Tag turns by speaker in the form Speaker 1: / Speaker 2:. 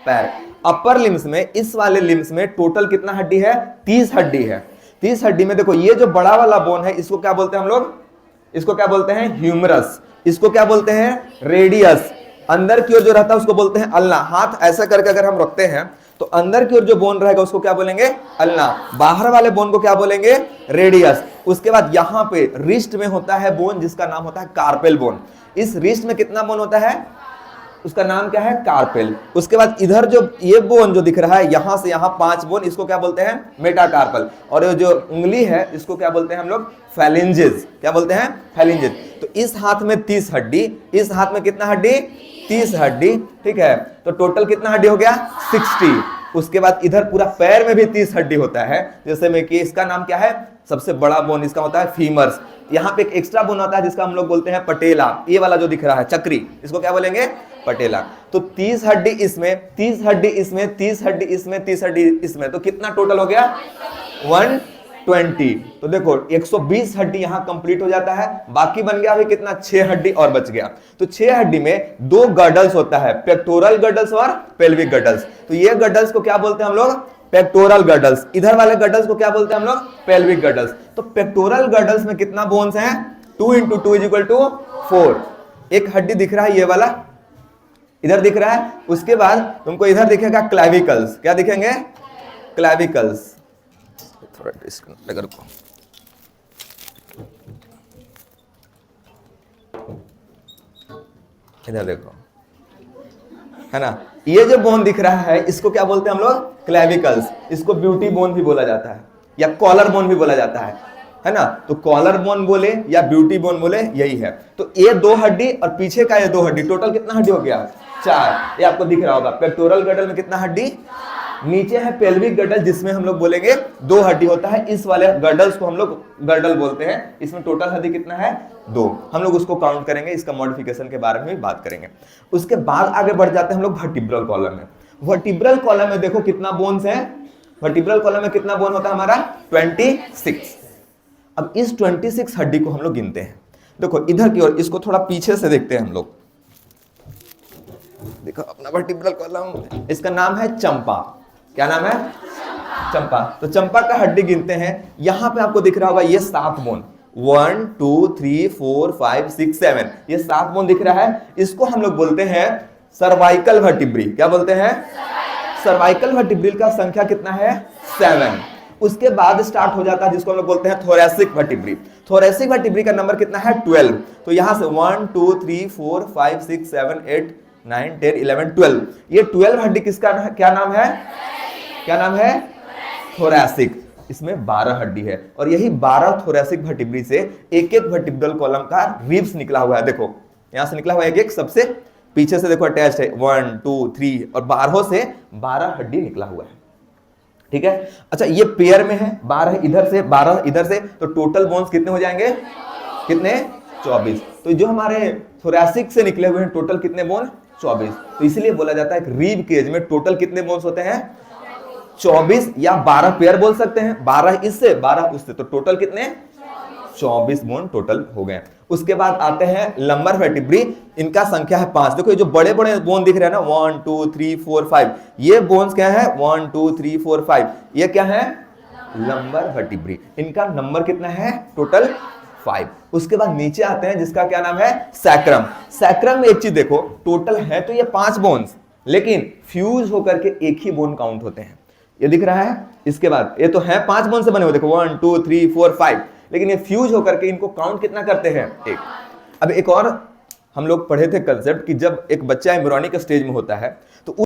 Speaker 1: पैर। Upper limbs में, इस वाले लिम्स में टोटल कितना हड्डी है? 30 हड्डी है। 30 हड्डी में देखो ये जो बड़ा वाला बोन है इसको क्या बोलते हैं हम लोग? इसको क्या बोलते हैं? ह्यूमरस। इसको क्या बोलते हैं? रेडियस। अंदर की ओर जो रहता है उसको बोलते हैं अल्ना। हाथ ऐसा करके अगर हम रखते हैं तो अंदर की ओर जो बोन रहेगा उसको क्या बोलेंगे? अल्ना। बाहर वाले बोन को क्या बोलेंगे? रेडियस। उसके बाद यहां पे रिस्ट में होता है बोन जिसका नाम होता है कार्पेल बोन। इस रिस्ट में कितना बोन होता है? उसका नाम क्या है? कार्पेल। उसके बाद इधर जो ये बोन जो दिख रहा है यहां से यहां 5 बोन, इसको क्या बोलते हैं? मेटाकार्पल। और ये जो उंगली है इसको क्या बोलते हैं हम लोग? फैलिंजेस। क्या बोलते हैं? फैलिंजेस। तो इस हाथ में 30 हड्डी, इस हाथ में कितना हड्डी? 30 हड्डी। ठीक है, तो टोटल कितना हड्डी हो गया? 60। उसके बाद इधर पूरा पैर में भी 30 हड्डी होता है, जैसे में कि इसका नाम क्या है? सबसे बड़ा बोन इसका होता है फीमर्स। यहाँ पे एक एक्स्ट्रा बोन होता है जिसका हम लोग बोलते हैं पटेला। ये वाला जो दिख रहा है चक्री, इसको क्या बोलेंगे? पटेला। तो 30 हड्डी इसमें, 30 हड्डी इसमें, 30 हड्डी इसमें, 30 हड्डी इसमें, तो कितना टोटल हो गया? 120। तो देखो 120 हड्डी यहां कंप्लीट हो जाता है। बाकी बन गया अभी कितना? 6 हड्डी और बच गया। तो 6 हड्डी में 2 गडल्स होता है, पेक्टोरल गडल्स और पेल्विक गडल्स। तो ये गडल्स को क्या बोलते हैं हम लोग? पेक्टोरल गडल्स। इधर वाले गडल्स को क्या बोलते हैं हम लोग? पेल्विक गडल्स। तो पेक्टोरल गडल्स में कितना बोन्स हैं? 2 × 2 = 4। एक हड्डी दिख रहा है ये वाला, इधर दिख रहा है। उसके बाद तुमको इधर दिखेगा क्लैविकल्स। क्या दिखेंगे? क्लैविकल्स। थोड़ा डिस्कनेक्ट को, इधर देखो, है ना? ये जो बोन दिख रहा है इसको क्या बोलते हैं हम लोग? क्लैविकल्स। इसको ब्यूटी बोन भी बोला जाता है या कॉलर बोन भी बोला जाता है ना? तो कॉलर बोन बोले या ब्यूटी बोन बोले, यही है। तो ये 2 हड्डी और पीछे का ये 2 हड्डी, टोटल कितना हड्डी हो गया? 4। ये आपको दिख रहा होगा। पेक्टोरल गडल में कितना हड्डी? नीचे है पेल्विक गडल जिसमें हम लोग बोलेंगे 2 हड्डी होता है। इस वाले गडल्स को हम लोग गडल बोलते हैं। इसमें टोटल हड्डी कितना है? 2। हम लोग उसको काउंट करेंगे, इसका मॉडिफिकेशन के बारे में भी बात करेंगे। उसके बाद आगे बढ़ जाते हैं हम लोग वर्टिब्रल कॉलम में। वर्टिब्रल कॉलम में देखो कितना बोन्स है? वर्टिब्रल कॉलम में कितना बोन होता है हमारा? 26। अब इस 26 हड्डी को हम लोग गिनते हैं। देखो इधर की ओर, इसको थोड़ा पीछे से देखते हैं हम लोग। देखो अपना वर्टिब्रल कॉलम, इसका नाम है चंपा। क्या नाम है? चंपा। तो चंपा का हड्डी गिनते हैं। यहां पे आपको दिख रहा होगा ये 7 बोन, 1 2 3 4 5 6 7, ये 7 बोन दिख रहा है। इसको हम लोग बोलते हैं सर्वाइकल वर्टिब्री। क्या बोलते हैं? सर्वाइकल वर्टिब्रिल का संख्या कितना है? 7। उसके बाद स्टार्ट हो जाता है जिसको हम लोग बोलते हैं थोरैसिक वर्टिब्री। थोरैसिक वर्टिब्री का नंबर कितना है? 12। तो यहां से 1 2 3 4 5 6 7 8 9 10 11 12, ये 12 हड्डी किसका क्या नाम है? क्या नाम है? थोरैसिक। इसमें 12 हड्डी है और यही 12 थोरैसिक वर्टिब्री से एक एक वर्टिब्रल कॉलम का रिब्स निकला हुआ है। देखो यहां से निकला हुआ है एक, सबसे पीछे से देखो अटैच है 1 2 3 और 12 से 12 हड्डी निकला हुआ है। ठीक है। अच्छा ये पेयर में है, 12 इधर से 12 इधर से, तो टोटल बोन्स कितने हो जाएंगे? कितने? 24। तो जो हमारे थोरैसिक से निकले हुए हैं टोटल कितने बोन? 24। तो इसलिए बोला जाता है कि रिब केज में टोटल कितने बोन्स होते हैं? 24 या 12 पेयर बोल सकते हैं, 12 इससे 12 उससे, तो टोटल कितने? 24 बोन टोटल हो गए। उसके बाद आते हैं लंबर वर्टिब्री। इनका संख्या है 5। देखो ये जो बड़े बड़े बोन दिख रहे हैं ना, 1 2 3 4 5, ये बोन्स क्या है? 1 2 3 4 5, ये क्या है? Lumbar vertebrae. इनका नंबर कितना है? टोटल 5। उसके बाद नीचे आते हैं जिसका क्या नाम है? सैक्रम। सैक्रम में एक चीज देखो, टोटल है तो ये 5 बोन्स, लेकिन फ्यूज होकर के एक ही बोन काउंट होते हैं। ये दिख रहा है। इसके बाद ये तो है 5 बोन से बने हुए, देखो 1 2 3 4 5, लेकिन ये फ्यूज होकर के इनको काउंट कितना करते हैं? 1। अब एक और हम लोग पढ़े थे कंसेप्ट कि जब एक बच्चा एम्ब्रियोनिक स्टेज में होता है तो